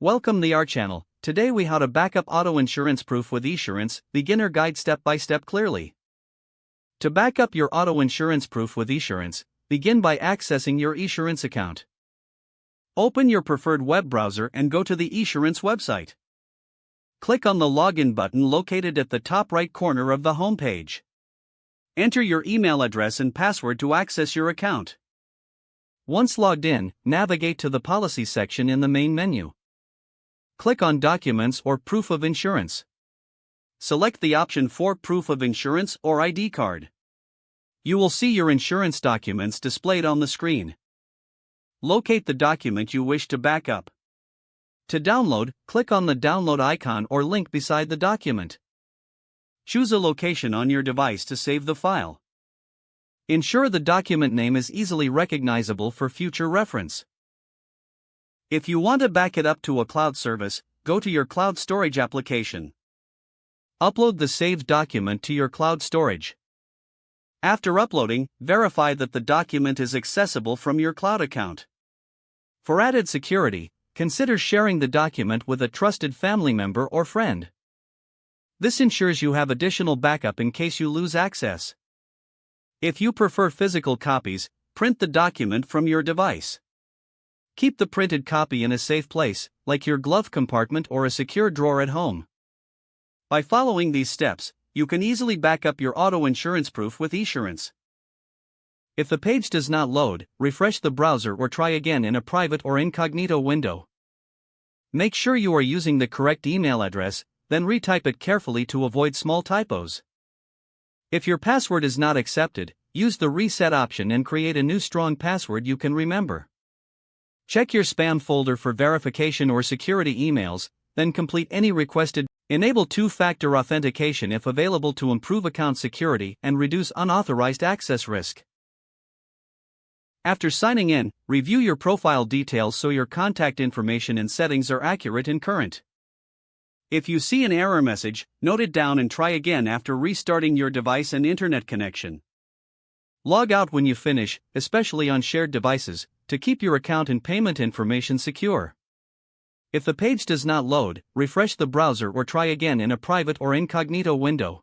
Welcome to our channel. Today we how to backup auto insurance proof with Esurance, beginner guide step by step clearly. To backup your auto insurance proof with Esurance, begin by accessing your Esurance account. Open your preferred web browser and go to the Esurance website. Click on the login button located at the top right corner of the home page. Enter your email address and password to access your account. Once logged in, navigate to the Policy section in the main menu. Click on Documents or Proof of Insurance. Select the option for Proof of Insurance or ID card. You will see your insurance documents displayed on the screen. Locate the document you wish to back up. To download, click on the download icon or link beside the document. Choose a location on your device to save the file. Ensure the document name is easily recognizable for future reference. If you want to back it up to a cloud service, go to your cloud storage application. Upload the saved document to your cloud storage. After uploading, verify that the document is accessible from your cloud account. For added security, consider sharing the document with a trusted family member or friend. This ensures you have additional backup in case you lose access. If you prefer physical copies, print the document from your device. Keep the printed copy in a safe place, like your glove compartment or a secure drawer at home. By following these steps, you can easily back up your auto insurance proof with Esurance. If the page does not load, refresh the browser or try again in a private or incognito window. Make sure you are using the correct email address, then retype it carefully to avoid small typos. If your password is not accepted, use the reset option and create a new strong password you can remember. Check your spam folder for verification or security emails, then complete any requested. Enable two-factor authentication if available to improve account security and reduce unauthorized access risk. After signing in, review your profile details so your contact information and settings are accurate and current. If you see an error message, note it down and try again after restarting your device and internet connection. Log out when you finish, especially on shared devices, to keep your account and payment information secure. If the page does not load, refresh the browser or try again in a private or incognito window.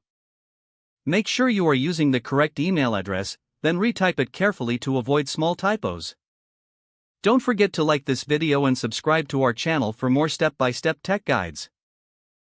Make sure you are using the correct email address, then retype it carefully to avoid small typos. Don't forget to like this video and subscribe to our channel for more step-by-step tech guides.